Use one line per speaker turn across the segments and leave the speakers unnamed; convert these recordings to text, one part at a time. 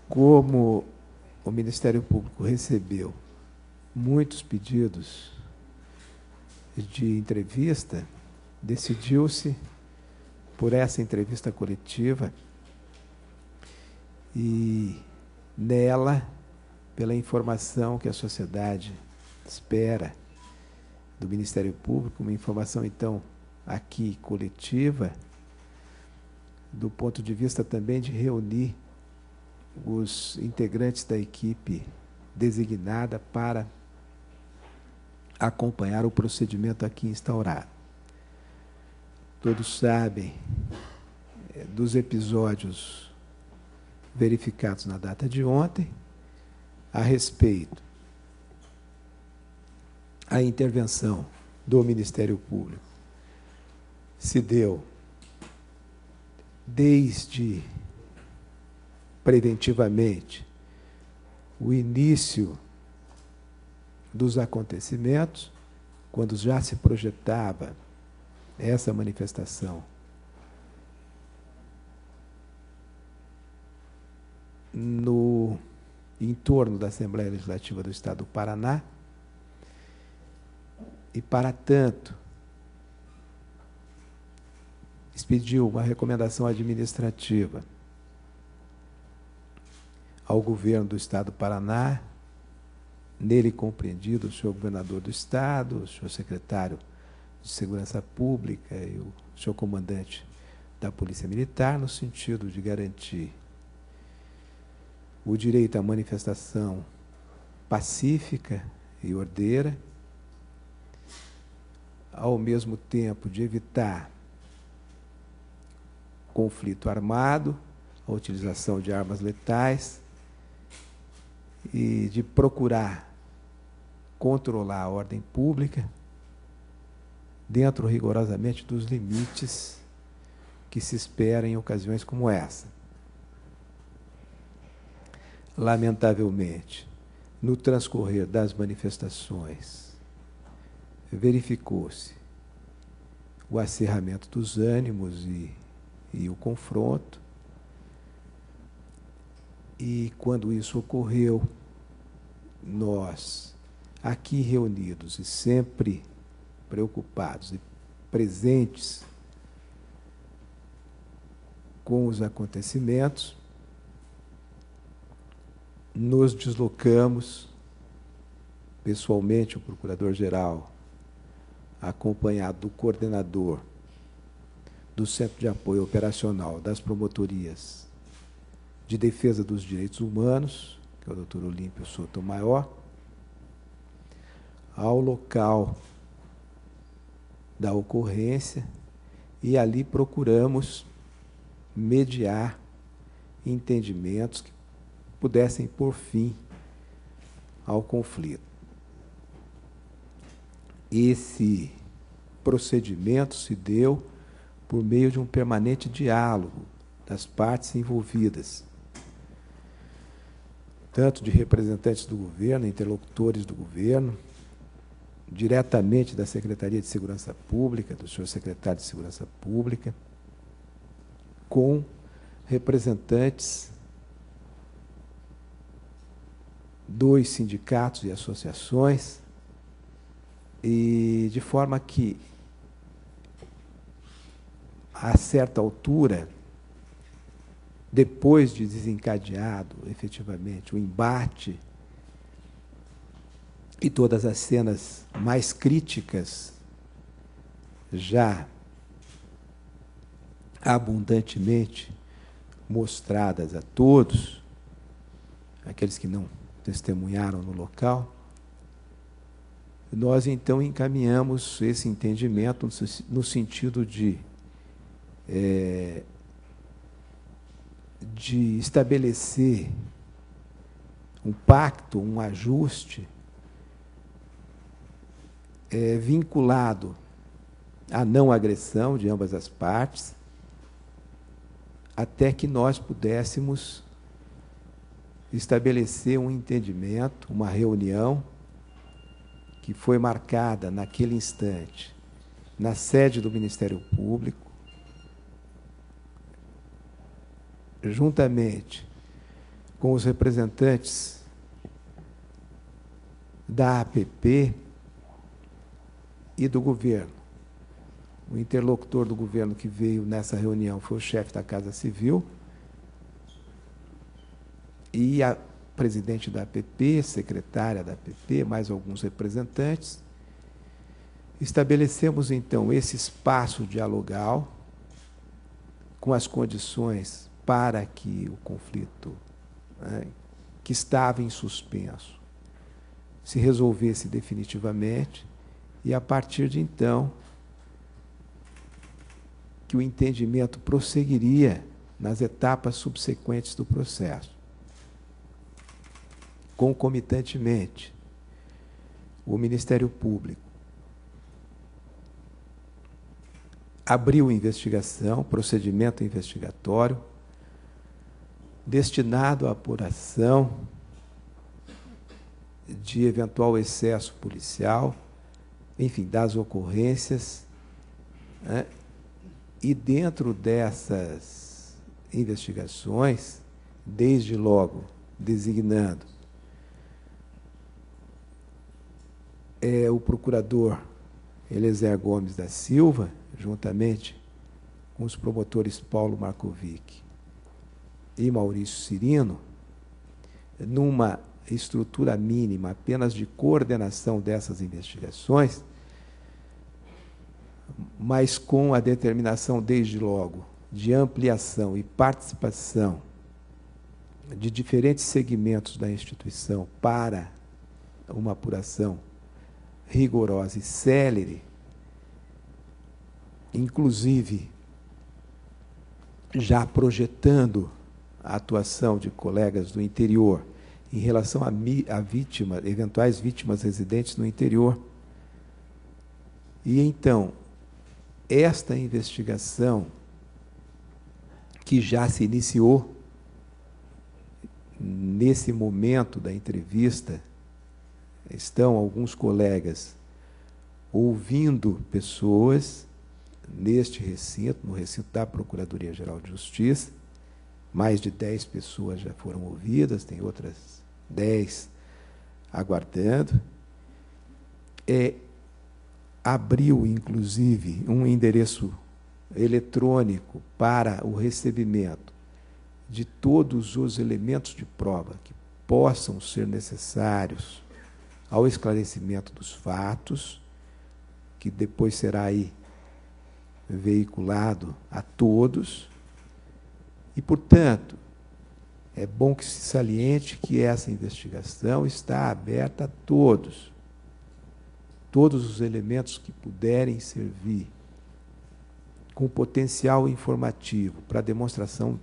Como o Ministério Público recebeu muitos pedidos de entrevista, decidiu-se por essa entrevista coletiva e nela, pela informação que a sociedade espera do Ministério Público, uma informação, então, aqui coletiva, do ponto de vista também de reunir os integrantes da equipe designada para acompanhar o procedimento aqui instaurado. Todos sabem dos episódios verificados na data de ontem, a respeito da intervenção do Ministério Público se deu desde preventivamente o início dos acontecimentos, quando já se projetava essa manifestação no entorno da Assembleia Legislativa do Estado do Paraná, e, para tanto, expediu uma recomendação administrativa ao governo do Estado do Paraná, nele compreendido o senhor governador do Estado, o senhor secretário de Segurança Pública e o senhor comandante da Polícia Militar, no sentido de garantir o direito à manifestação pacífica e ordeira, ao mesmo tempo de evitar conflito armado, a utilização de armas letais e de procurar controlar a ordem pública dentro rigorosamente dos limites que se espera em ocasiões como essa. Lamentavelmente, no transcorrer das manifestações, verificou-se o acirramento dos ânimos e o confronto. E, quando isso ocorreu, nós, aqui reunidos e sempre preocupados e presentes com os acontecimentos, nos deslocamos, pessoalmente, o Procurador-Geral, acompanhado do coordenador do Centro de Apoio Operacional das Promotorias de Defesa dos Direitos Humanos, que é o Dr. Olímpio Sotomayor, ao local da ocorrência, e ali procuramos mediar entendimentos que pudessem pôr fim ao conflito. Esse procedimento se deu por meio de um permanente diálogo das partes envolvidas, tanto de representantes do governo, interlocutores do governo, diretamente da Secretaria de Segurança Pública, do senhor secretário de Segurança Pública, com representantes dos sindicatos e associações, e de forma que, a certa altura, depois de desencadeado, efetivamente, o embate e todas as cenas mais críticas já abundantemente mostradas a todos, aqueles que não testemunharam no local, nós, então, encaminhamos esse entendimento no sentido de estabelecer um pacto, um ajuste vinculado à não agressão de ambas as partes, até que nós pudéssemos estabelecer um entendimento, uma reunião que foi marcada naquele instante na sede do Ministério Público, juntamente com os representantes da APP e do governo. O interlocutor do governo que veio nessa reunião foi o chefe da Casa Civil e a presidente da APP, secretária da APP, mais alguns representantes. Estabelecemos, então, esse espaço dialogal com as condições para que o conflito, né, que estava em suspenso, se resolvesse definitivamente e, a partir de então, que o entendimento prosseguiria nas etapas subsequentes do processo. Concomitantemente, o Ministério Público abriu investigação, procedimento investigatório, destinado à apuração de eventual excesso policial, enfim, das ocorrências, né? E dentro dessas investigações, desde logo designando o procurador Eliezer Gomes da Silva, juntamente com os promotores Paulo Markovic e Maurício Cirino, numa estrutura mínima apenas de coordenação dessas investigações, mas com a determinação, desde logo, de ampliação e participação de diferentes segmentos da instituição para uma apuração rigorosa e célere, inclusive já projetando a atuação de colegas do interior em relação a vítimas, eventuais vítimas residentes no interior. E então, esta investigação, que já se iniciou nesse momento da entrevista, estão alguns colegas ouvindo pessoas neste recinto, no recinto da Procuradoria-Geral de Justiça. Mais de 10 pessoas já foram ouvidas, tem outras 10 aguardando. Abriu, inclusive, um endereço eletrônico para o recebimento de todos os elementos de prova que possam ser necessários ao esclarecimento dos fatos, que depois será aí veiculado a todos. E, portanto, é bom que se saliente que essa investigação está aberta a todos. Todos os elementos que puderem servir com potencial informativo para a demonstração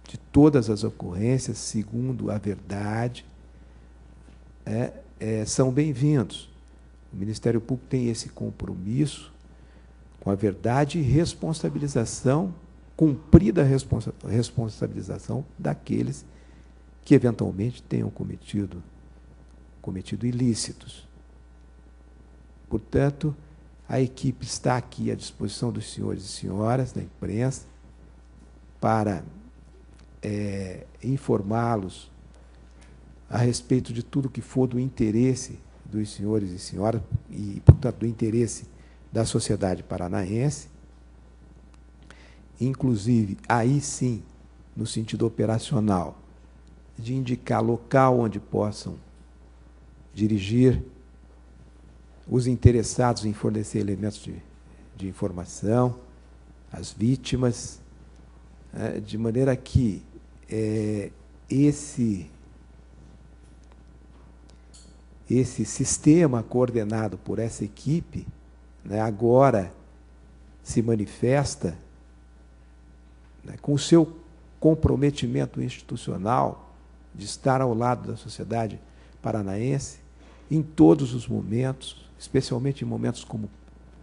de todas as ocorrências segundo a verdade, são bem-vindos. O Ministério Público tem esse compromisso com a verdade e responsabilização, cumprida a responsabilização daqueles que eventualmente tenham cometido ilícitos. Portanto, a equipe está aqui à disposição dos senhores e senhoras da imprensa para informá-los a respeito de tudo que for do interesse dos senhores e senhoras e, portanto, do interesse da sociedade paranaense, inclusive, aí sim, no sentido operacional, de indicar local onde possam dirigir os interessados em fornecer elementos de informação, as vítimas, de maneira que esse sistema coordenado por essa equipe, agora se manifesta com o seu comprometimento institucional de estar ao lado da sociedade paranaense em todos os momentos, especialmente em momentos como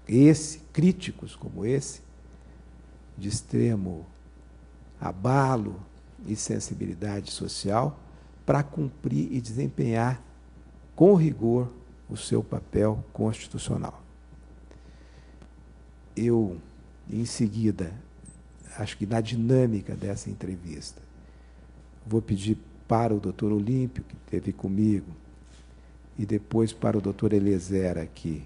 esse, críticos como esse, de extremo abalo e sensibilidade social, para cumprir e desempenhar com rigor o seu papel constitucional. Eu, em seguida, acho que na dinâmica dessa entrevista. Vou pedir para o doutor Olímpio, que esteve comigo, e depois para o doutor Eliezer aqui,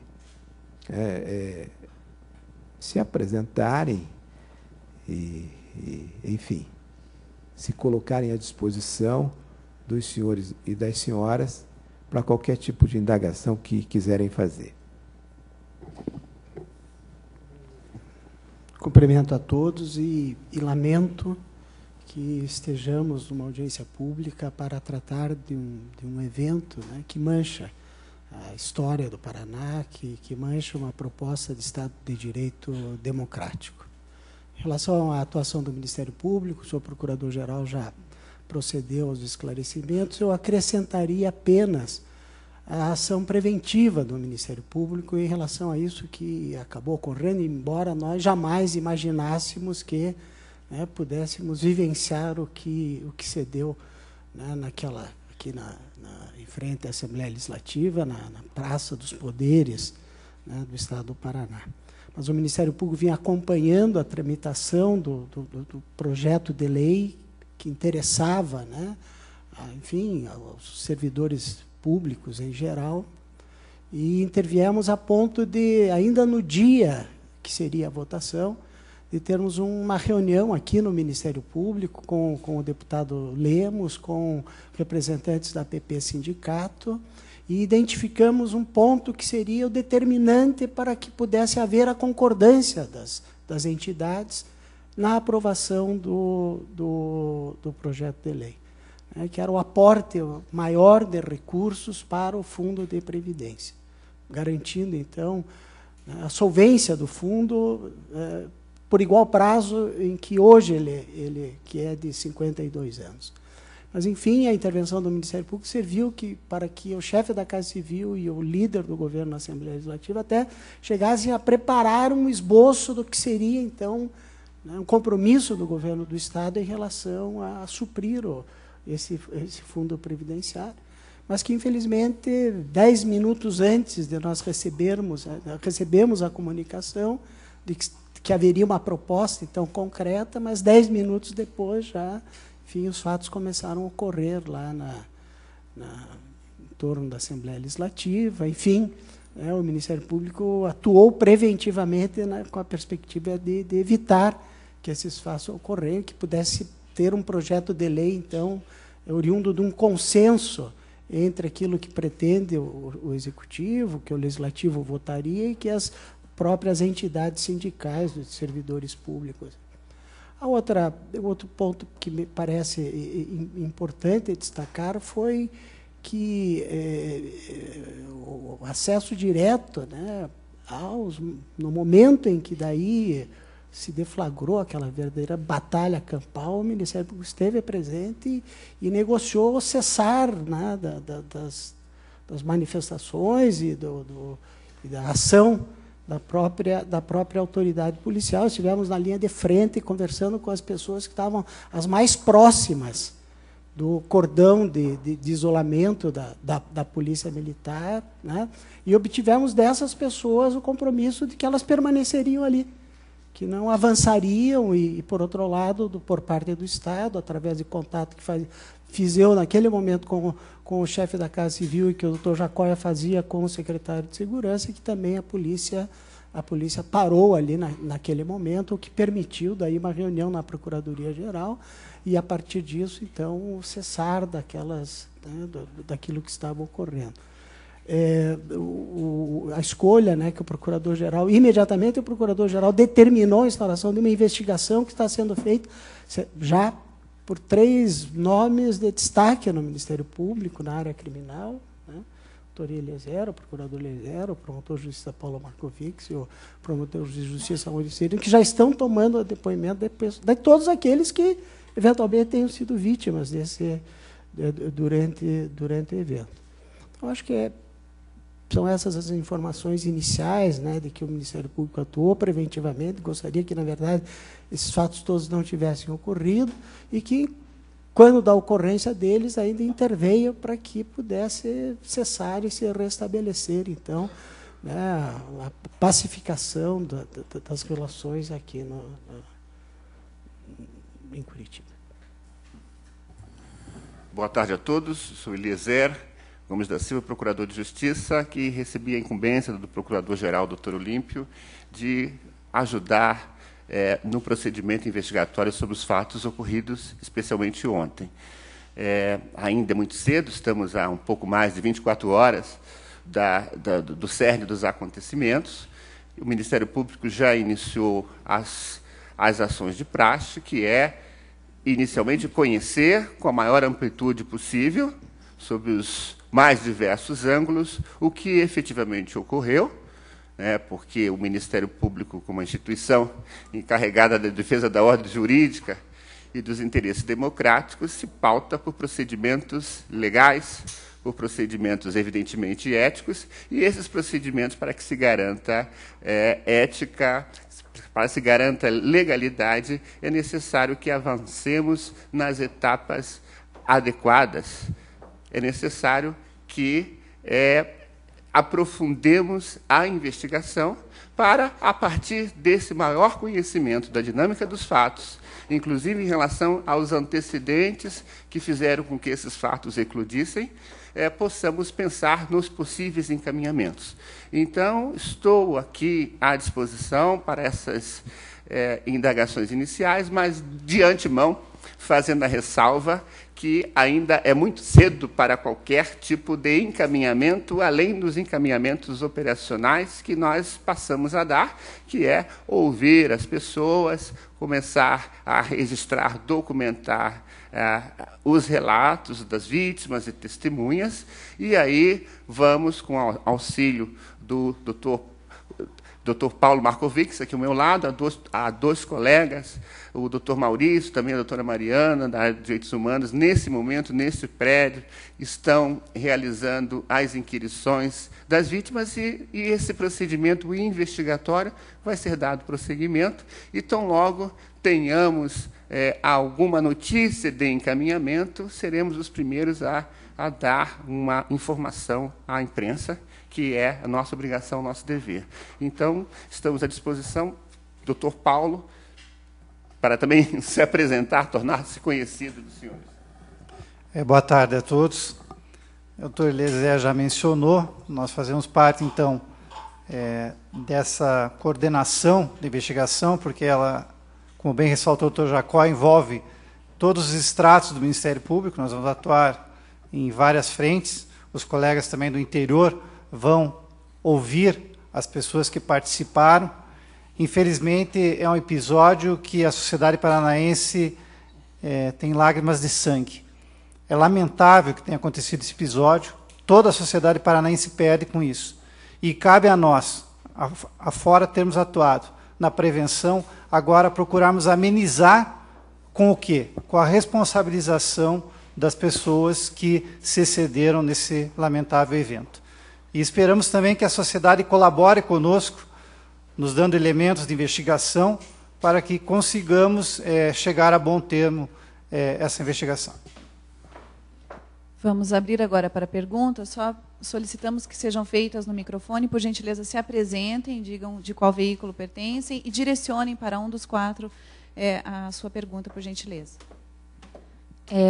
se apresentarem enfim, se colocarem à disposição dos senhores e das senhoras para qualquer tipo de indagação que quiserem fazer.
Cumprimento a todos e lamento que estejamos numa audiência pública para tratar de um evento, né, que mancha a história do Paraná, que mancha uma proposta de Estado de Direito democrático. Em relação à atuação do Ministério Público, o senhor Procurador-Geral já procedeu aos esclarecimentos, eu acrescentaria apenas a ação preventiva do Ministério Público em relação a isso que acabou ocorrendo, embora nós jamais imaginássemos que, né, pudéssemos vivenciar o que se deu, né, aqui em frente à Assembleia Legislativa, na Praça dos Poderes, né, do Estado do Paraná. Mas o Ministério Público vinha acompanhando a tramitação do projeto de lei que interessava, né, enfim, aos servidores públicos em geral, e interviemos a ponto de, ainda no dia que seria a votação, de termos uma reunião aqui no Ministério Público com o deputado Lemos, com representantes da PP Sindicato, e identificamos um ponto que seria o determinante para que pudesse haver a concordância das entidades na aprovação do projeto de lei, né, que era o aporte maior de recursos para o Fundo de Previdência, garantindo, então, a solvência do fundo por igual prazo em que hoje ele que é de 52 anos. Mas, enfim, a intervenção do Ministério Público serviu para que o chefe da Casa Civil e o líder do governo na Assembleia Legislativa até chegassem a preparar um esboço do que seria, então, né, um compromisso do governo do Estado em relação a suprir esse fundo previdenciário. Mas que, infelizmente, 10 minutos antes de nós recebemos a comunicação de que haveria uma proposta, então, concreta, mas 10 minutos depois já, enfim, os fatos começaram a ocorrer lá em torno da Assembleia Legislativa, enfim, né, o Ministério Público atuou preventivamente, né, com a perspectiva de evitar que esses fatos ocorrerem, que pudesse ter um projeto de lei, então, oriundo de um consenso entre aquilo que pretende o Executivo, que o Legislativo votaria e que as próprias entidades sindicais dos servidores públicos. Outro ponto que me parece importante destacar foi que o acesso direto, né, no momento em que daí se deflagrou aquela verdadeira batalha campal, o Ministério Público esteve presente e negociou o cessar, né, das manifestações e da ação da própria autoridade policial. Estivemos na linha de frente conversando com as pessoas que estavam as mais próximas do cordão de isolamento da Polícia Militar, né? E obtivemos dessas pessoas o compromisso de que elas permaneceriam ali, que não avançariam e por outro lado, por parte do Estado, através de contato que fiz eu naquele momento com o chefe da Casa Civil e que o doutor Jacóia fazia com o secretário de Segurança, que também a polícia parou ali naquele momento, o que permitiu daí uma reunião na Procuradoria-Geral e, a partir disso, então, o cessar daquilo que estava ocorrendo. A escolha, né, que o Procurador-Geral, imediatamente o Procurador-Geral determinou a instauração de uma investigação que está sendo feita já por 3 nomes de destaque no Ministério Público, na área criminal, né? O doutor Eliezer, o Procurador Eliezer, o Promotor de Justiça Paulo Markovics e o Promotor de Justiça Maurício, que já estão tomando o depoimento de todos aqueles que, eventualmente, tenham sido vítimas durante o evento. Então, acho que são essas as informações iniciais, né, de que o Ministério Público atuou preventivamente. Gostaria que, na verdade, esses fatos todos não tivessem ocorrido e que, quando da ocorrência deles, ainda interveio para que pudesse cessar e se restabelecer, então, né, a pacificação das relações aqui em Curitiba.
Boa tarde a todos. Sou Eliezer Gomes da Silva, procurador de Justiça, que recebi a incumbência do Procurador-Geral, Dr. Olímpio, de ajudar no procedimento investigatório sobre os fatos ocorridos, especialmente ontem. Ainda é muito cedo, estamos a um pouco mais de 24 horas do cerne dos acontecimentos. O Ministério Público já iniciou as ações de praxe, que é, inicialmente, conhecer com a maior amplitude possível, sob os mais diversos ângulos, o que efetivamente ocorreu, porque o Ministério Público, como instituição encarregada da defesa da ordem jurídica e dos interesses democráticos, se pauta por procedimentos legais, por procedimentos evidentemente éticos, e esses procedimentos, para que se garanta ética, para que se garanta legalidade, é necessário que avancemos nas etapas adequadas. É necessário que aprofundemos a investigação para, a partir desse maior conhecimento da dinâmica dos fatos, inclusive em relação aos antecedentes que fizeram com que esses fatos eclodissem, possamos pensar nos possíveis encaminhamentos. Então, estou aqui à disposição para essas indagações iniciais, mas, de antemão, fazendo a ressalva que ainda é muito cedo para qualquer tipo de encaminhamento, além dos encaminhamentos operacionais que nós passamos a dar, que é ouvir as pessoas, começar a registrar, documentar os relatos das vítimas e testemunhas, e aí vamos, com o auxílio do Dr. Paulo Markovics, aqui ao meu lado, há dois colegas, o Dr. Maurício, também a doutora Mariana, da área de Direitos Humanos, nesse momento, nesse prédio, estão realizando as inquirições das vítimas, e esse procedimento investigatório vai ser dado prosseguimento, e tão logo tenhamos alguma notícia de encaminhamento, seremos os primeiros a dar uma informação à imprensa, que é a nossa obrigação, o nosso dever. Então, estamos à disposição, Dr. Paulo, para também se apresentar, tornar-se conhecido dos senhores.
Boa tarde a todos. O doutor Eliezer já mencionou, nós fazemos parte, então, dessa coordenação de investigação, porque ela, como bem ressaltou o doutor Jacó, envolve todos os estratos do Ministério Público. Nós vamos atuar em várias frentes. Os colegas também do interior vão ouvir as pessoas que participaram. Infelizmente, é um episódio que a sociedade paranaense tem lágrimas de sangue. É lamentável que tenha acontecido esse episódio. Toda a sociedade paranaense perde com isso. E cabe a nós, afora, termos atuado na prevenção, agora procurarmos amenizar com o quê? Com a responsabilização das pessoas que se excederam nesse lamentável evento. E esperamos também que a sociedade colabore conosco, nos dando elementos de investigação, para que consigamos chegar a bom termo essa investigação.
Vamos abrir agora para perguntas. Só solicitamos que sejam feitas no microfone. Por gentileza, se apresentem, digam de qual veículo pertencem e direcionem para um dos quatro a sua pergunta, por gentileza.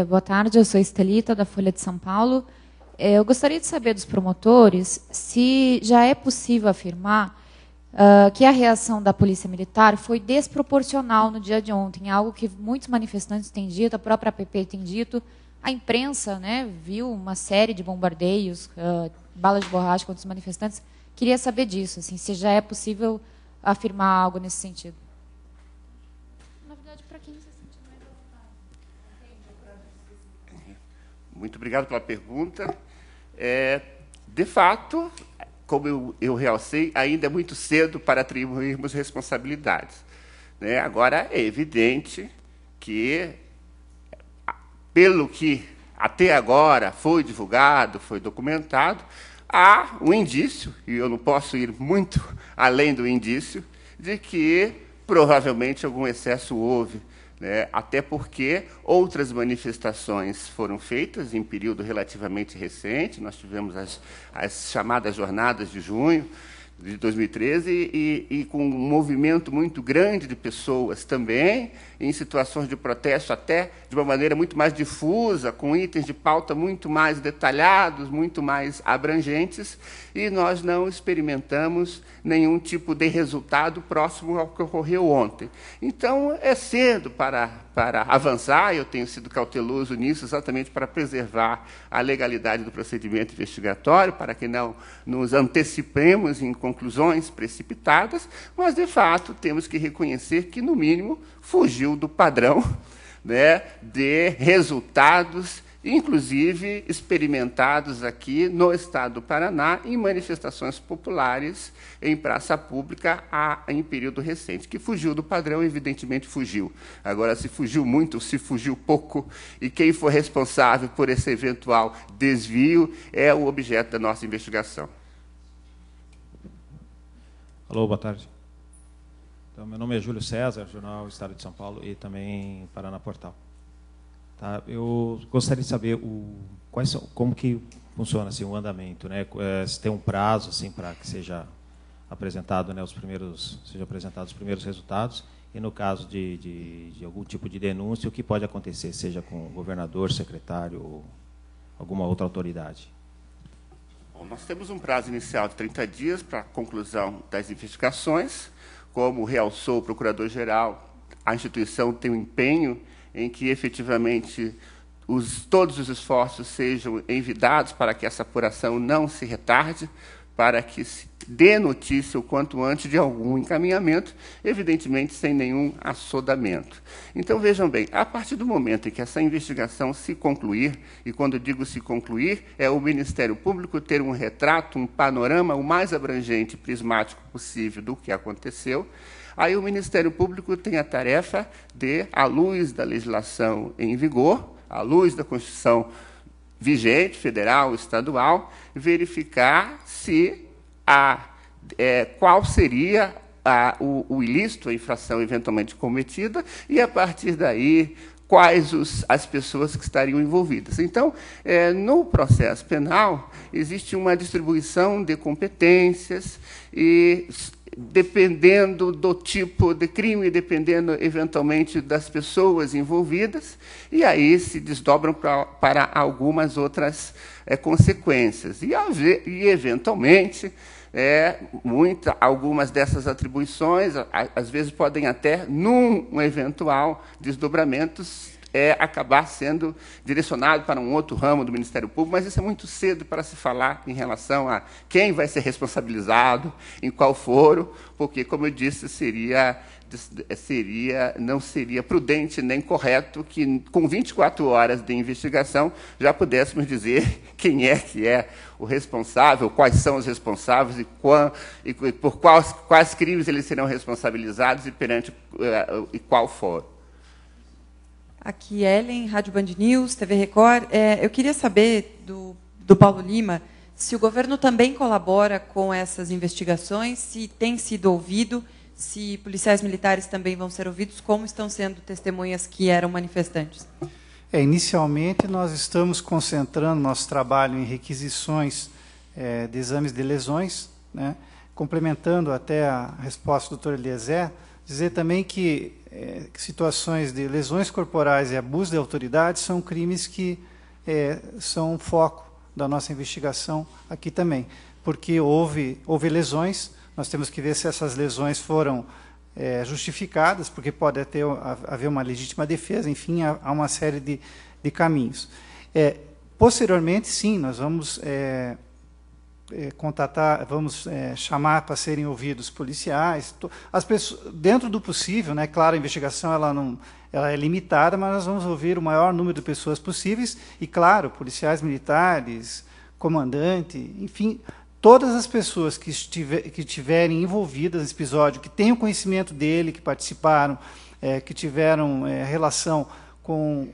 Boa tarde, eu sou Estelita, da Folha de São Paulo. Eu gostaria de saber dos promotores se já é possível afirmar que a reação da Polícia Militar foi desproporcional no dia de ontem, algo que muitos manifestantes têm dito, a própria APP tem dito, a imprensa, né, viu uma série de bombardeios, balas de borracha contra os manifestantes. Queria saber disso, assim, se já é possível afirmar algo nesse sentido. Na verdade, para quem se sente mais à vontade.
Muito obrigado pela pergunta. De fato, como eu realcei, ainda é muito cedo para atribuirmos responsabilidades. Agora, é evidente que, pelo que até agora foi divulgado, foi documentado, há um indício, e eu não posso ir muito além do indício, de que provavelmente algum excesso houve, até porque outras manifestações foram feitas em período relativamente recente. Nós tivemos as chamadas jornadas de junho, de 2013, e com um movimento muito grande de pessoas também, em situações de protesto até de uma maneira muito mais difusa, com itens de pauta muito mais detalhados, muito mais abrangentes, e nós não experimentamos nenhum tipo de resultado próximo ao que ocorreu ontem. Então, é cedo para avançar, eu tenho sido cauteloso nisso, exatamente para preservar a legalidade do procedimento investigatório, para que não nos antecipemos em conclusões precipitadas, mas, de fato, temos que reconhecer que, no mínimo, fugiu do padrão, né, de resultados, inclusive experimentados aqui no Estado do Paraná, em manifestações populares em praça pública em período recente. Que fugiu do padrão, evidentemente fugiu. Agora, se fugiu muito, se fugiu pouco, e quem for responsável por esse eventual desvio é o objeto da nossa investigação.
Alô, boa tarde. Então, meu nome é Júlio César, Jornal Estado de São Paulo e também Paraná Portal. Tá, eu gostaria de saber como que funciona assim, o andamento, né? Se tem um prazo assim, para que seja apresentado, né, os primeiros resultados, e no caso de algum tipo de denúncia, o que pode acontecer, seja com o governador, secretário ou alguma outra autoridade.
Bom, nós temos um prazo inicial de 30 dias para a conclusão das investigações. Como realçou o Procurador-Geral, a instituição tem um empenho em que, efetivamente, todos os esforços sejam envidados para que essa apuração não se retarde, para que se dê notícia o quanto antes de algum encaminhamento, evidentemente sem nenhum assodamento. Então, vejam bem, a partir do momento em que essa investigação se concluir, e quando digo se concluir, é o Ministério Público ter um retrato, um panorama o mais abrangente e prismático possível do que aconteceu, aí o Ministério Público tem a tarefa de, à luz da legislação em vigor, à luz da Constituição vigente, federal, estadual, verificar se qual seria o ilícito, a infração eventualmente cometida, e, a partir daí, quais as pessoas que estariam envolvidas. Então, no processo penal, existe uma distribuição de competências e, dependendo do tipo de crime, dependendo, eventualmente, das pessoas envolvidas, e aí se desdobram para algumas outras consequências. E, eventualmente, algumas dessas atribuições, às vezes, podem até, num eventual desdobramento, acabar sendo direcionado para um outro ramo do Ministério Público, mas isso é muito cedo para se falar em relação a quem vai ser responsabilizado, em qual foro, porque, como eu disse, não seria prudente nem correto que, com 24 horas de investigação, já pudéssemos dizer quem é que é o responsável, quais são os responsáveis e por quais crimes eles serão responsabilizados e perante qual foro.
Aqui, Ellen, Rádio Band News, TV Record. Eu queria saber do Paulo Lima se o governo também colabora com essas investigações, se tem sido ouvido, se policiais militares também vão ser ouvidos, como estão sendo testemunhas que eram manifestantes.
Inicialmente, nós estamos concentrando nosso trabalho em requisições de exames de lesões, né? Complementando até a resposta do doutor Eliezer, dizer também que situações de lesões corporais e abuso de autoridade são crimes que são foco da nossa investigação aqui também, porque houve lesões, nós temos que ver se essas lesões foram justificadas, porque pode haver uma legítima defesa, enfim, há uma série de caminhos. Posteriormente, sim, nós vamos chamar para serem ouvidos policiais, as pessoas, dentro do possível, né? Claro, a investigação ela é limitada, mas nós vamos ouvir o maior número de pessoas possíveis e, claro, policiais militares, comandante, enfim, todas as pessoas que estiverem envolvidas nesse episódio, que tenham conhecimento dele, que participaram, que tiveram relação com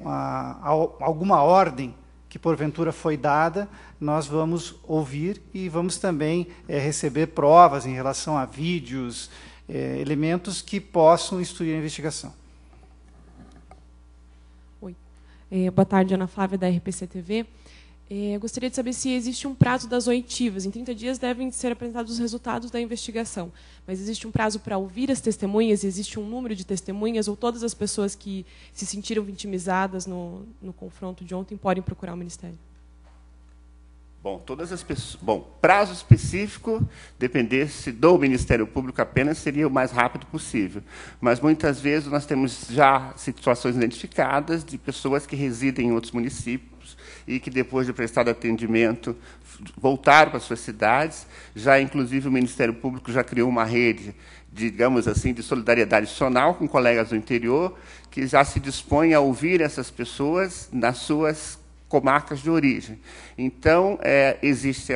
alguma ordem que porventura foi dada, nós vamos ouvir e vamos também receber provas em relação a vídeos, elementos que possam instruir a investigação.
Oi. Boa tarde, Ana Flávia, da RPC TV. Eu gostaria de saber se existe um prazo das oitivas. Em 30 dias devem ser apresentados os resultados da investigação. Mas existe um prazo para ouvir as testemunhas? Existe um número de testemunhas? Ou todas as pessoas que se sentiram vitimizadas no confronto de ontem podem procurar o Ministério?
Bom, todas as pessoas. Bom, prazo específico, dependesse do Ministério Público apenas, seria o mais rápido possível. Mas muitas vezes nós temos já situações identificadas de pessoas que residem em outros municípios e que, depois de prestado atendimento, voltaram para suas cidades. Já, inclusive, o Ministério Público já criou uma rede, digamos assim, de solidariedade adicional com colegas do interior, que já se dispõem a ouvir essas pessoas nas suas comarcas de origem. Então, existe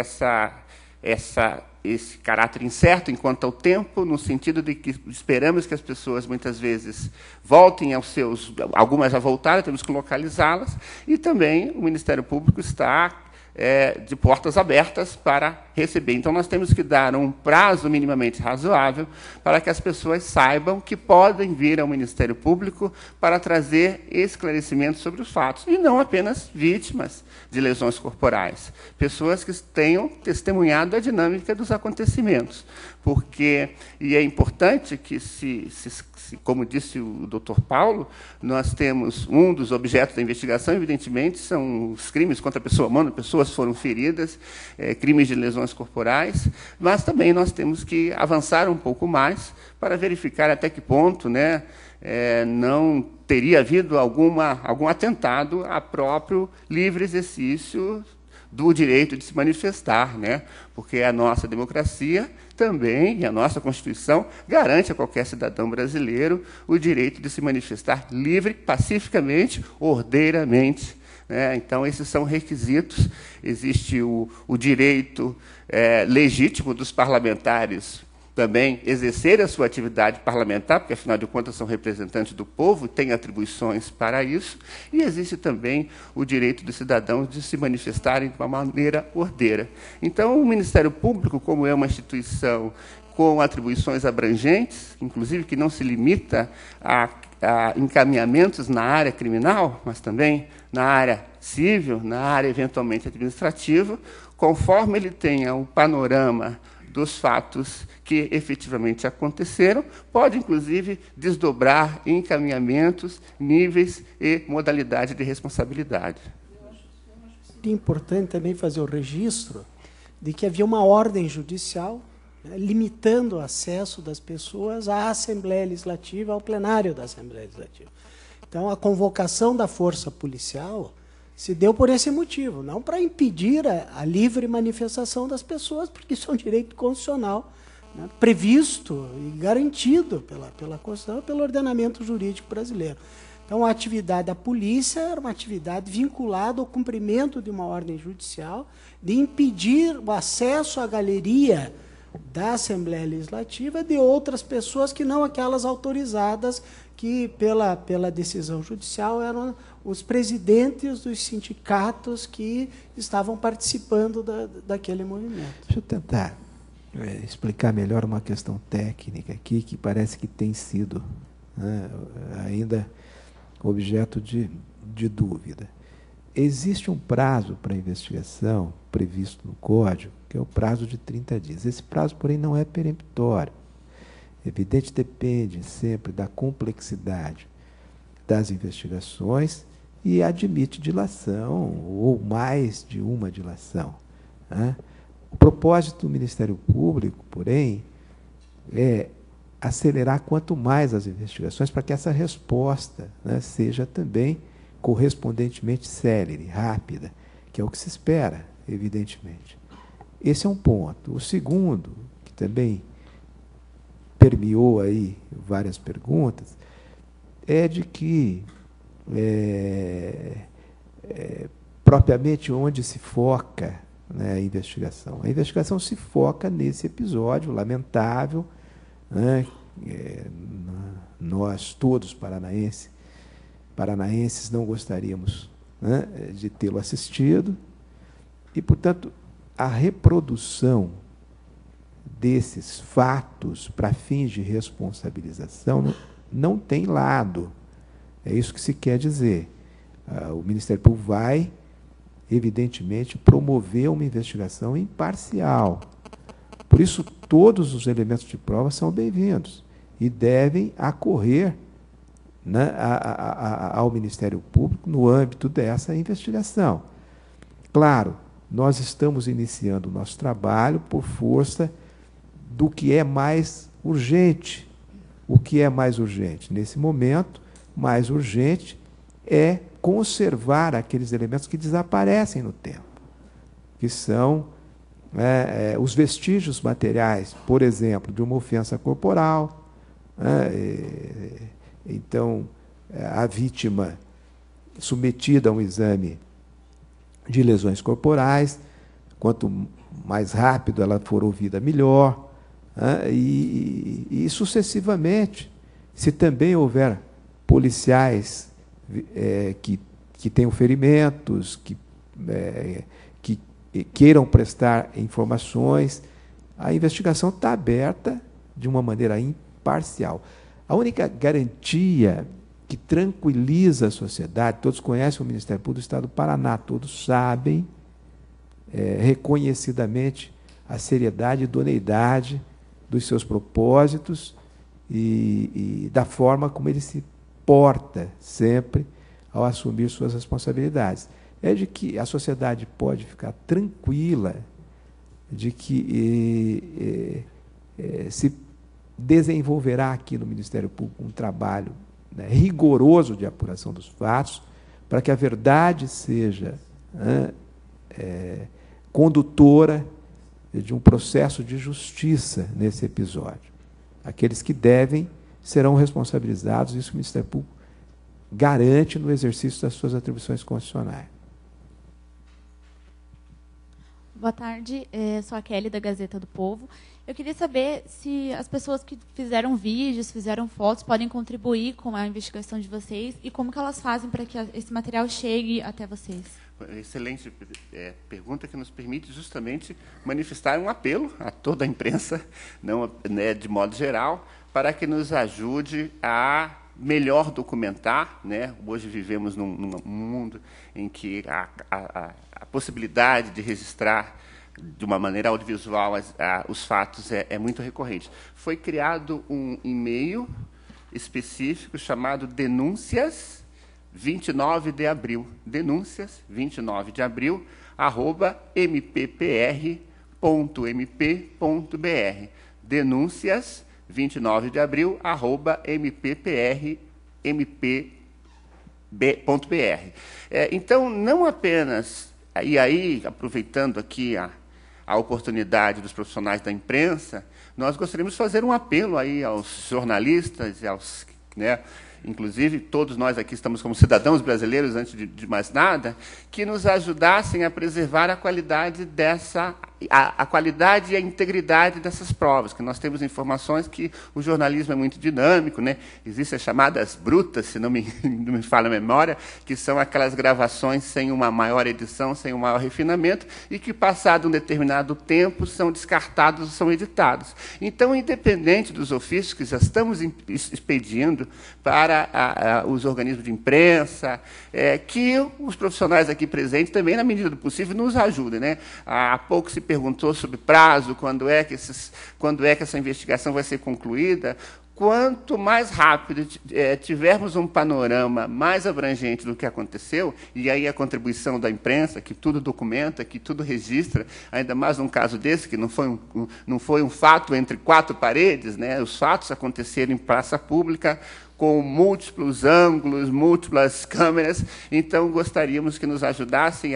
esse caráter incerto enquanto ao tempo, no sentido de que esperamos que as pessoas, muitas vezes, voltem aos seus... Algumas já voltaram, temos que localizá-las, e também o Ministério Público está de portas abertas para receber. Então, nós temos que dar um prazo minimamente razoável para que as pessoas saibam que podem vir ao Ministério Público para trazer esclarecimentos sobre os fatos, e não apenas vítimas de lesões corporais, pessoas que tenham testemunhado a dinâmica dos acontecimentos. Porque, e é importante que, como disse o doutor Paulo, nós temos um dos objetos da investigação, evidentemente, são os crimes contra a pessoa humana, pessoas foram feridas, crimes de lesões corporais, mas também nós temos que avançar um pouco mais para verificar até que ponto, né, não teria havido algum atentado a próprio livre exercício do direito de se manifestar, né? Porque a nossa democracia também, e a nossa Constituição, garante a qualquer cidadão brasileiro o direito de se manifestar livre, pacificamente, ordeiramente. Então, esses são requisitos. Existe o direito legítimo dos parlamentares também exercer a sua atividade parlamentar, porque, afinal de contas, são representantes do povo e têm atribuições para isso, e existe também o direito dos cidadãos de se manifestarem de uma maneira ordeira. Então, o Ministério Público, como é uma instituição com atribuições abrangentes, inclusive que não se limita a encaminhamentos na área criminal, mas também na área civil, na área eventualmente administrativa, conforme ele tenha um panorama dos fatos que efetivamente aconteceram, pode, inclusive, desdobrar encaminhamentos, níveis e modalidade de responsabilidade.
Eu acho que seria importante também fazer o registro de que havia uma ordem judicial, né, limitando o acesso das pessoas à Assembleia Legislativa, ao plenário da Assembleia Legislativa. Então, a convocação da força policial se deu por esse motivo, não para impedir a livre manifestação das pessoas, porque isso é um direito constitucional, né, previsto e garantido pela Constituição e pelo ordenamento jurídico brasileiro. Então, a atividade da polícia era uma atividade vinculada ao cumprimento de uma ordem judicial de impedir o acesso à galeria da Assembleia Legislativa de outras pessoas que não aquelas autorizadas, que, pela decisão judicial, eram os presidentes dos sindicatos que estavam participando daquele movimento.
Deixa eu tentar explicar melhor uma questão técnica aqui, que parece que tem sido, né, ainda objeto de dúvida. Existe um prazo para a investigação previsto no Código, que é o prazo de 30 dias. Esse prazo, porém, não é peremptório. Evidente, depende sempre da complexidade das investigações e admite dilação, ou mais de uma dilação, né? O propósito do Ministério Público, porém, é acelerar quanto mais as investigações para que essa resposta, né, seja também correspondentemente célere, rápida, que é o que se espera, evidentemente. Esse é um ponto. O segundo, que também permeou aí várias perguntas, é de que, propriamente, onde se foca, né, a investigação. A investigação se foca nesse episódio lamentável, né, nós todos paranaenses não gostaríamos, né, de tê-lo assistido, e, portanto, a reprodução desses fatos para fins de responsabilização não tem lado. É isso que se quer dizer. O Ministério Público vai evidentemente, promover uma investigação imparcial. Por isso, todos os elementos de prova são bem-vindos e devem acorrer, né, ao Ministério Público no âmbito dessa investigação. Claro, nós estamos iniciando o nosso trabalho por força do que é mais urgente. O que é mais urgente? Nesse momento, mais urgente é conservar aqueles elementos que desaparecem no tempo, que são os vestígios materiais, por exemplo, de uma ofensa corporal. Então, a vítima submetida a um exame de lesões corporais, quanto mais rápido ela for ouvida, melhor, e sucessivamente. Se também houver policiais que tenham ferimentos, que queiram prestar informações, a investigação está aberta de uma maneira imparcial. A única garantia que tranquiliza a sociedade, todos conhecem o Ministério Público do Estado do Paraná, todos sabem reconhecidamente a seriedade e idoneidade dos seus propósitos e da forma como ele se porta sempre ao assumir suas responsabilidades. É de que a sociedade pode ficar tranquila de que se desenvolverá aqui no Ministério Público um trabalho, né, rigoroso de apuração dos fatos, para que a verdade seja condutora de um processo de justiça nesse episódio. Aqueles que devem serão responsabilizados, isso o Ministério Público garante no exercício das suas atribuições constitucionais.
Boa tarde, sou a Kelly, da Gazeta do Povo. Eu queria saber se as pessoas que fizeram vídeos, fizeram fotos, podem contribuir com a investigação de vocês e como que elas fazem para que esse material chegue até vocês.
Excelente pergunta, que nos permite justamente manifestar um apelo a toda a imprensa, não, né, de modo geral, para que nos ajude a melhor documentar, né? Hoje vivemos num mundo em que a possibilidade de registrar de uma maneira audiovisual os fatos é muito recorrente. Foi criado um e-mail específico chamado Denúncias 29 de abril, denúncias 29 de abril, @mppr.mp.br, denúncias 29 de abril, @mppr.mp.br. Então, não apenas, e aí, aproveitando aqui a oportunidade dos profissionais da imprensa, nós gostaríamos de fazer um apelo aí aos jornalistas e aos, né, inclusive todos nós aqui estamos como cidadãos brasileiros, antes de mais nada, que nos ajudassem a preservar a qualidade a qualidade e a integridade dessas provas, que nós temos informações que o jornalismo é muito dinâmico, né? Existem as chamadas brutas, se não me falha a memória, que são aquelas gravações sem uma maior edição, sem um maior refinamento, e que, passado um determinado tempo, são descartados, são editados. Então, independente dos ofícios que já estamos expedindo para os organismos de imprensa, que os profissionais aqui presentes também, na medida do possível, nos ajudem, né? Há pouco se perguntou sobre prazo, quando é que essa investigação vai ser concluída. Quanto mais rápido tivermos um panorama mais abrangente do que aconteceu, e aí a contribuição da imprensa, que tudo documenta, que tudo registra, ainda mais num caso desse, que não foi um fato entre quatro paredes, né? Os fatos aconteceram em praça pública, com múltiplos ângulos, múltiplas câmeras. Então, gostaríamos que nos ajudassem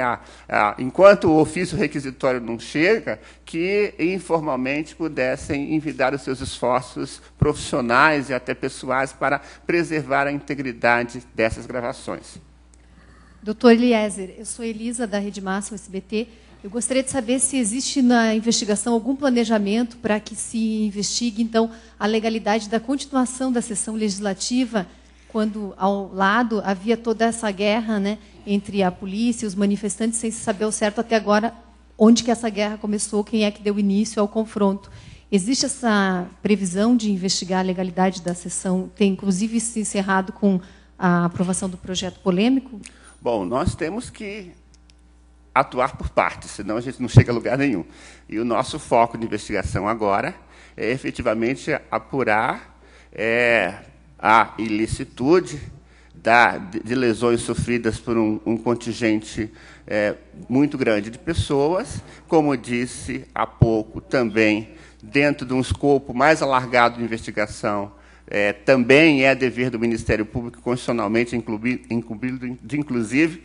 enquanto o ofício requisitório não chega, que informalmente pudessem envidar os seus esforços profissionais e até pessoais para preservar a integridade dessas gravações.
Doutor Eliezer, eu sou Elisa, da Rede Massa, SBT. Eu gostaria de saber se existe na investigação algum planejamento para que se investigue, então, a legalidade da continuação da sessão legislativa, quando, ao lado, havia toda essa guerra, né, entre a polícia e os manifestantes, sem se saber ao certo até agora onde que essa guerra começou, quem é que deu início ao confronto. Existe essa previsão de investigar a legalidade da sessão? Tem, inclusive, se encerrado com a aprovação do projeto polêmico?
Bom, nós temos que atuar por partes, senão a gente não chega a lugar nenhum. E o nosso foco de investigação agora é efetivamente apurar a ilicitude de lesões sofridas por um contingente muito grande de pessoas, como disse há pouco, também dentro de um escopo mais alargado de investigação, também é dever do Ministério Público, constitucionalmente incumbido de, inclusive,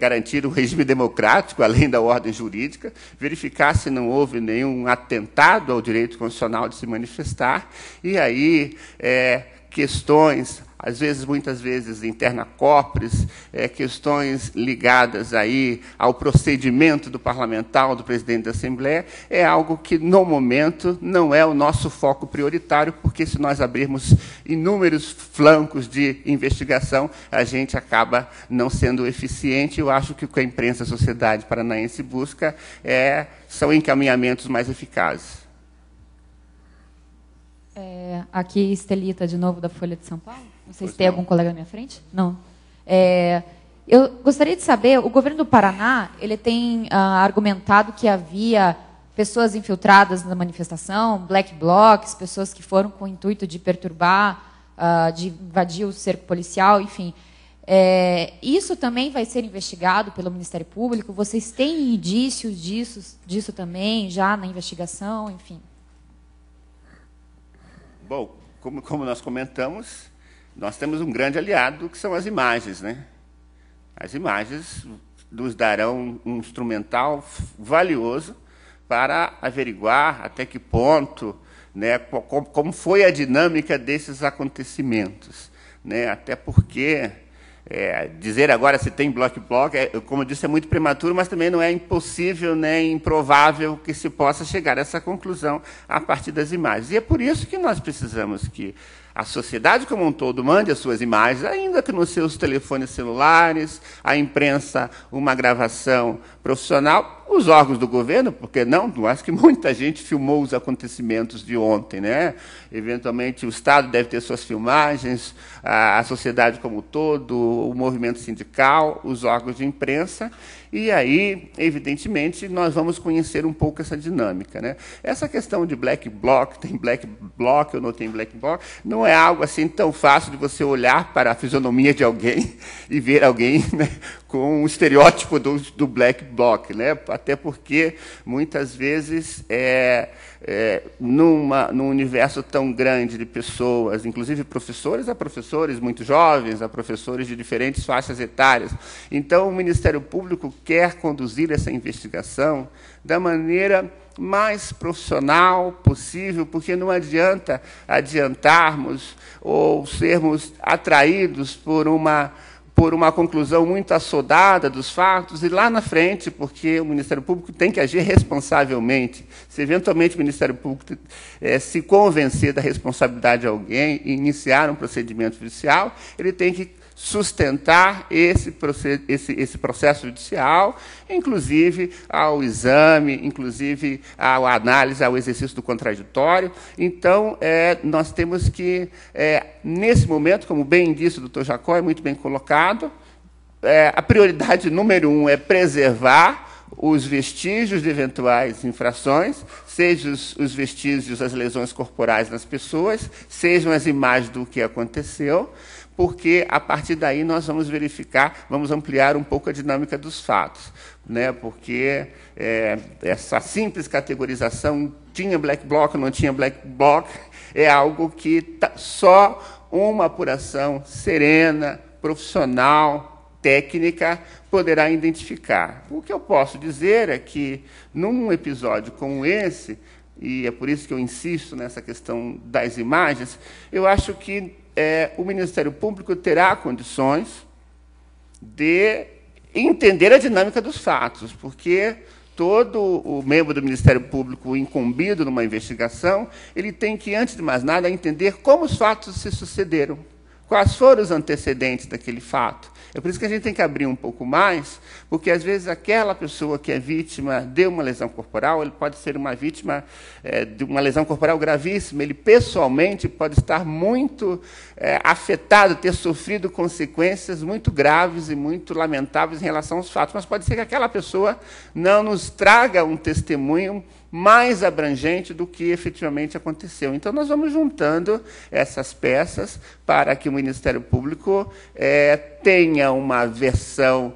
garantir o regime democrático, além da ordem jurídica, verificar se não houve nenhum atentado ao direito constitucional de se manifestar, e aí questões, muitas vezes, interna corporis, questões ligadas aí ao procedimento do parlamentar, do presidente da Assembleia, é algo que, no momento, não é o nosso foco prioritário, porque, se nós abrirmos inúmeros flancos de investigação, a gente acaba não sendo eficiente. Eu acho que o que a imprensa, a sociedade paranaense busca são encaminhamentos mais eficazes.
Aqui, Estelita, de novo, da Folha de São Paulo. Não sei se tem algum colega na minha frente. Não. Eu gostaria de saber, o governo do Paraná ele tem argumentado que havia pessoas infiltradas na manifestação, black blocs, pessoas que foram com o intuito de perturbar, de invadir o cerco policial, enfim. Isso também vai ser investigado pelo Ministério Público? Vocês têm indícios disso também, já na investigação, enfim?
Bom, como nós comentamos, nós temos um grande aliado, que são as imagens, né? As imagens nos darão um instrumental valioso para averiguar até que ponto, né, como foi a dinâmica desses acontecimentos, né? Até porque dizer agora se tem block, como eu disse, é muito prematuro, mas também não é impossível, nem improvável que se possa chegar a essa conclusão a partir das imagens. E é por isso que nós precisamos que a sociedade como um todo mande as suas imagens, ainda que nos seus telefones celulares, a imprensa uma gravação profissional, os órgãos do governo, porque não? Eu acho que muita gente filmou os acontecimentos de ontem, né? Eventualmente o Estado deve ter suas filmagens, a sociedade como um todo, o movimento sindical, os órgãos de imprensa, e aí, evidentemente, nós vamos conhecer um pouco essa dinâmica, né? Essa questão de black bloc, tem black bloc ou não tem black bloc, não é algo assim tão fácil de você olhar para a fisionomia de alguém e ver alguém, né, com um estereótipo do black bloc, né? Até porque, muitas vezes, num universo tão grande de pessoas, inclusive professores, há professores muito jovens, há professores de diferentes faixas etárias. Então, o Ministério Público quer conduzir essa investigação da maneira mais profissional possível, porque não adianta adiantarmos ou sermos atraídos por uma conclusão muito assodada dos fatos, e lá na frente, porque o Ministério Público tem que agir responsavelmente. Se, eventualmente, o Ministério Público se convencer da responsabilidade de alguém e iniciar um procedimento judicial, ele tem que sustentar esse processo judicial, inclusive ao exame, inclusive à análise, ao exercício do contraditório. Então, nós temos que, nesse momento, como bem disse o doutor Jacó, é muito bem colocado, a prioridade número 1 é preservar os vestígios de eventuais infrações, sejam os vestígios das lesões corporais nas pessoas, sejam as imagens do que aconteceu, porque, a partir daí, nós vamos verificar, vamos ampliar um pouco a dinâmica dos fatos, né? Porque essa simples categorização, tinha black bloc ou não tinha black bloc, é algo que só uma apuração serena, profissional, técnica, poderá identificar. O que eu posso dizer é que, num episódio como esse, e é por isso que eu insisto nessa questão das imagens, eu acho que o Ministério Público terá condições de entender a dinâmica dos fatos, porque todo o membro do Ministério Público incumbido numa investigação, ele tem que, antes de mais nada, entender como os fatos se sucederam, Quais foram os antecedentes daquele fato? É por isso que a gente tem que abrir um pouco mais, porque, às vezes, aquela pessoa que é vítima de uma lesão corporal, ele pode ser uma vítima de uma lesão corporal gravíssima, ele, pessoalmente, pode estar muito afetado, ter sofrido consequências muito graves e muito lamentáveis em relação aos fatos, mas pode ser que aquela pessoa não nos traga um testemunho mais abrangente do que efetivamente aconteceu. Então, nós vamos juntando essas peças para que o Ministério Público tenha uma versão,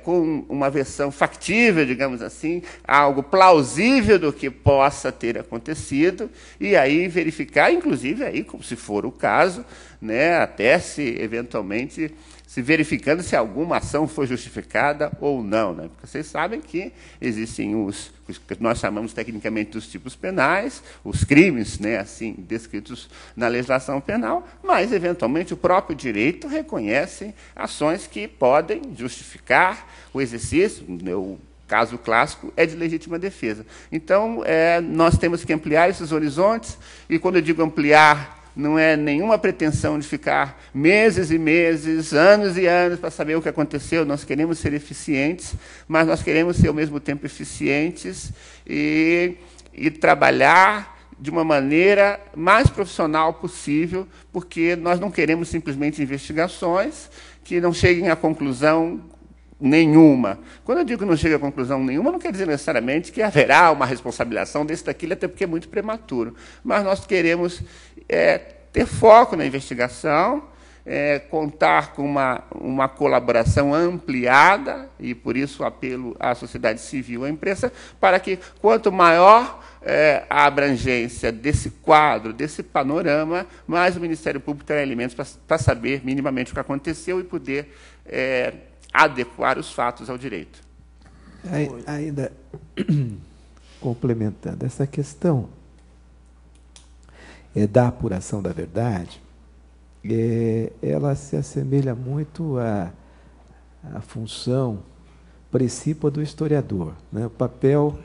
com uma versão factível, digamos assim, algo plausível do que possa ter acontecido, e aí verificar, inclusive, aí, se for o caso, né, até se, eventualmente, se verificando se alguma ação foi justificada ou não. Né? Porque vocês sabem que existem os que nós chamamos tecnicamente dos tipos penais, os crimes, né, assim, descritos na legislação penal, mas, eventualmente, o próprio direito reconhece ações que podem justificar o exercício. O caso clássico é de legítima defesa. Então, nós temos que ampliar esses horizontes, e, quando eu digo ampliar, não é nenhuma pretensão de ficar meses e meses, anos e anos para saber o que aconteceu. Nós queremos ser eficientes, mas nós queremos ser, ao mesmo tempo, eficientes e trabalhar de uma maneira mais profissional possível, porque nós não queremos simplesmente investigações que não cheguem a conclusão nenhuma. Quando eu digo que não chega a conclusão nenhuma, não quer dizer necessariamente que haverá uma responsabilização desse daquilo, até porque é muito prematuro. Mas nós queremos ter foco na investigação, contar com uma colaboração ampliada, e, por isso, o apelo à sociedade civil, à imprensa, para que, quanto maior a abrangência desse quadro, desse panorama, mais o Ministério Público terá elementos para saber minimamente o que aconteceu e poder adequar os fatos ao direito.
Ainda complementando essa questão da apuração da verdade, ela se assemelha muito à função precípua do historiador. Né? O papel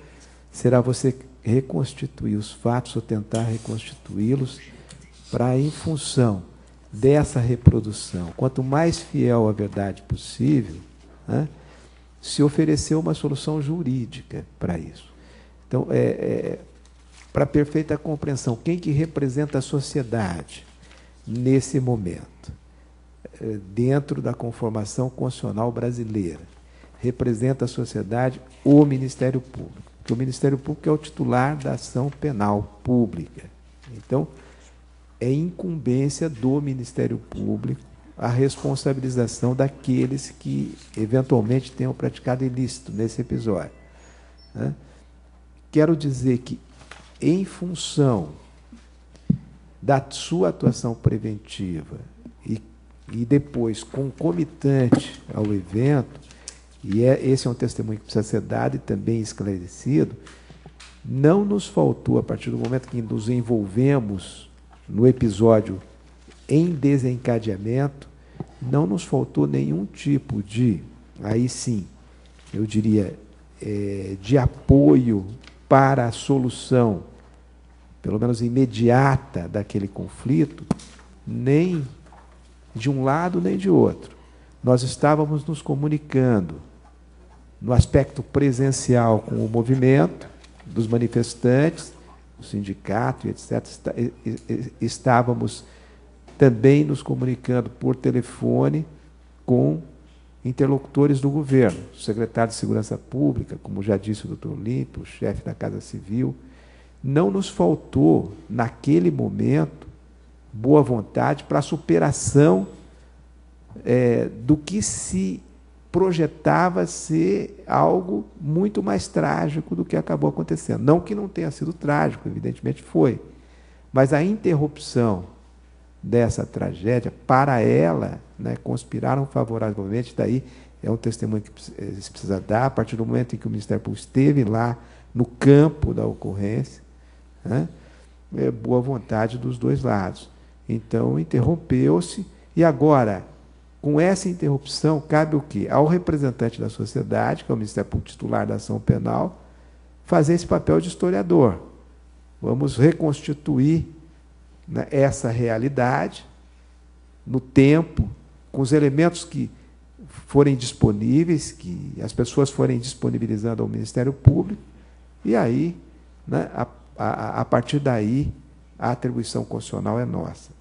será você reconstituir os fatos ou tentar reconstituí-los para, em função dessa reprodução, quanto mais fiel à verdade possível, né, se oferecer uma solução jurídica para isso. Então, para perfeita compreensão, quem que representa a sociedade nesse momento, dentro da conformação constitucional brasileira? Representa a sociedade o Ministério Público, porque o Ministério Público é o titular da ação penal pública. Então, é incumbência do Ministério Público a responsabilização daqueles que, eventualmente, tenham praticado ilícito nesse episódio. Né? Quero dizer que, em função da sua atuação preventiva e depois concomitante ao evento, e esse é um testemunho que precisa ser dado e também esclarecido, não nos faltou, a partir do momento que nos envolvemos no episódio em desencadeamento, não nos faltou nenhum tipo de, aí sim, eu diria, de apoio para a solução, pelo menos imediata, daquele conflito, nem de um lado nem de outro. Nós estávamos nos comunicando no aspecto presencial com o movimento dos manifestantes, o sindicato, etc. Estávamos também nos comunicando por telefone com interlocutores do governo, o secretário de Segurança Pública, como já disse o doutor Olímpio, o chefe da Casa Civil. Não nos faltou, naquele momento, boa vontade para a superação do que se projetava ser algo muito mais trágico do que acabou acontecendo. Não que não tenha sido trágico, evidentemente foi, mas a interrupção dessa tragédia, para ela, né, conspiraram favoravelmente. Daí é um testemunho que se precisa dar, a partir do momento em que o Ministério Público esteve lá no campo da ocorrência, né, boa vontade dos dois lados. Então, interrompeu-se, e agora, com essa interrupção, cabe o quê? Ao representante da sociedade, que é o Ministério Público titular da ação penal, fazer esse papel de historiador. Vamos reconstituir, né, essa realidade, no tempo, com os elementos que forem disponíveis, que as pessoas forem disponibilizando ao Ministério Público, e aí, né, a partir daí, a atribuição constitucional é nossa.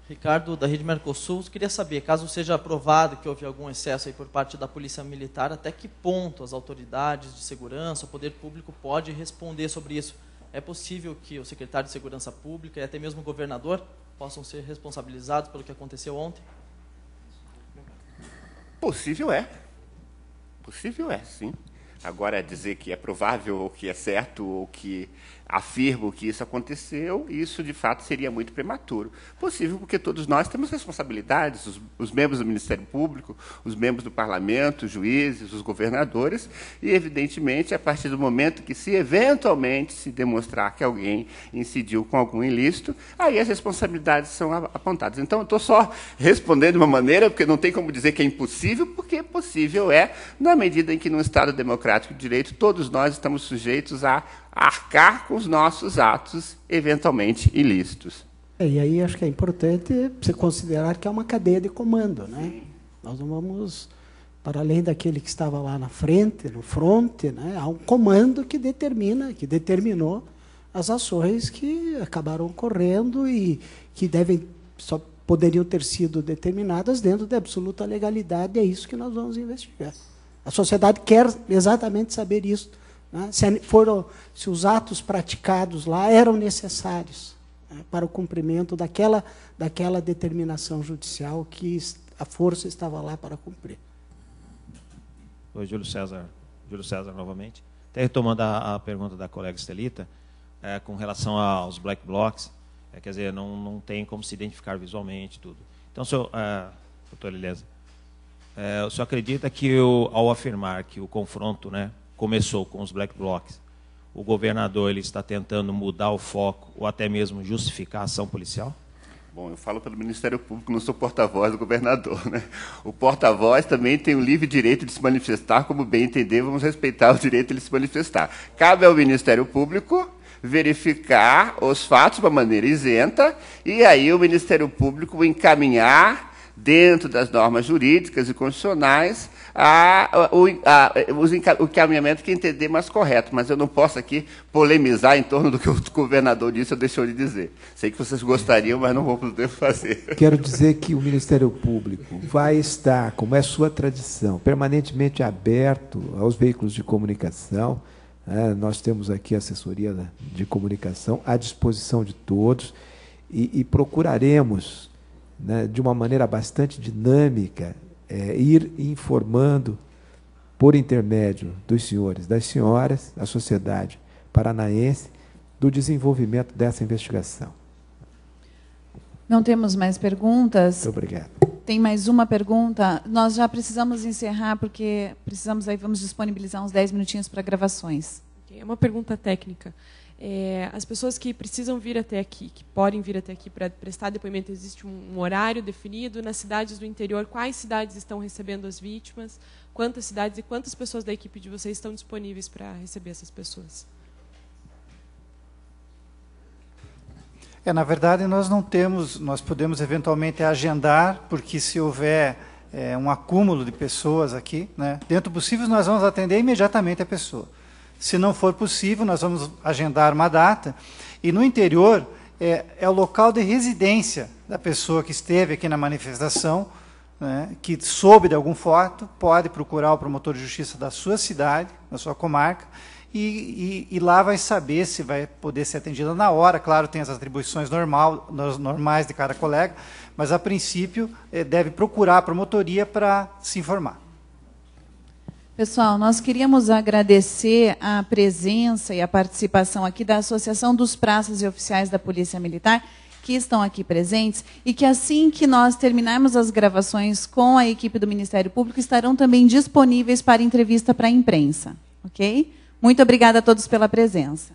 Ricardo, da Rede Mercosul, queria saber, caso seja aprovado que houve algum excesso aí por parte da Polícia Militar, até que ponto as autoridades de segurança, o poder público pode responder sobre isso? É possível que o secretário de Segurança Pública e até mesmo o governador possam ser responsabilizados pelo que aconteceu ontem?
Possível é. Possível é, sim. Agora, dizer que é provável, ou que é certo, ou que afirmo que isso aconteceu, isso, de fato, seria muito prematuro. Possível porque todos nós temos responsabilidades, os membros do Ministério Público, os membros do Parlamento, os juízes, os governadores, e, evidentemente, a partir do momento que, se eventualmente se demonstrar que alguém incidiu com algum ilícito, aí as responsabilidades são apontadas. Então, eu estou só respondendo de uma maneira, porque não tem como dizer que é impossível, porque possível é, na medida em que, num Estado democrático de direito, todos nós estamos sujeitos a arcar com os nossos atos eventualmente ilícitos.
E aí acho que é importante você considerar que é uma cadeia de comando, né? Nós não vamos, para além daquele que estava lá na frente, no fronte, né? Há um comando que determinou as ações que acabaram ocorrendo e que só poderiam ter sido determinadas dentro da absoluta legalidade. É isso que nós vamos investigar. A sociedade quer exatamente saber isso. Né? Se os atos praticados lá eram necessários, né, para o cumprimento daquela determinação judicial que a força estava lá para cumprir.
Oi, Júlio César novamente. Até retomando a pergunta da colega Estelita, com relação aos black blocs, quer dizer, não tem como se identificar visualmente tudo. Então, doutor Eliezer, o senhor acredita que, ao afirmar que o confronto, né, começou com os black blocs, o governador ele está tentando mudar o foco ou até mesmo justificar a ação policial?
Bom, eu falo pelo Ministério Público, não sou porta-voz do governador, né? O porta-voz também tem o livre direito de se manifestar, como bem entender, vamos respeitar o direito de se manifestar. Cabe ao Ministério Público verificar os fatos de uma maneira isenta e aí o Ministério Público encaminhar, dentro das normas jurídicas e constitucionais, o encaminhamento que entender mais correto. Mas eu não posso aqui polemizar em torno do que o governador disse ou deixou de dizer. Sei que vocês gostariam, mas não vou poder fazer.
Quero dizer que o Ministério Público vai estar, como é sua tradição, permanentemente aberto aos veículos de comunicação. Nós temos aqui a assessoria de comunicação à disposição de todos e procuraremos, né, de uma maneira bastante dinâmica, ir informando, por intermédio dos senhores, das senhoras, a sociedade paranaense, do desenvolvimento dessa investigação.
Não temos mais perguntas.
Muito obrigado.
Tem mais uma pergunta. Nós já precisamos encerrar, porque vamos disponibilizar uns 10 minutinhos para gravações.
É uma pergunta técnica. As pessoas que precisam vir até aqui, que podem vir até aqui para prestar depoimento, existe um horário definido? Nas cidades do interior, quais cidades estão recebendo as vítimas? Quantas cidades e quantas pessoas da equipe de vocês estão disponíveis para receber essas pessoas?
Na verdade, nós podemos eventualmente agendar, porque se houver um acúmulo de pessoas aqui, né, dentro do possível, nós vamos atender imediatamente a pessoa. Se não for possível, nós vamos agendar uma data. E no interior, é o local de residência da pessoa que esteve aqui na manifestação, né, que soube de algum fato, pode procurar o promotor de justiça da sua cidade, da sua comarca, e lá vai saber se vai poder ser atendida na hora. Claro, tem as atribuições normais de cada colega, mas, a princípio, deve procurar a promotoria para se informar.
Pessoal, nós queríamos agradecer a presença e a participação aqui da Associação dos Praças e Oficiais da Polícia Militar, que estão aqui presentes, e que, assim que nós terminarmos as gravações com a equipe do Ministério Público, estarão também disponíveis para entrevista para a imprensa. Ok? Muito obrigada a todos pela presença.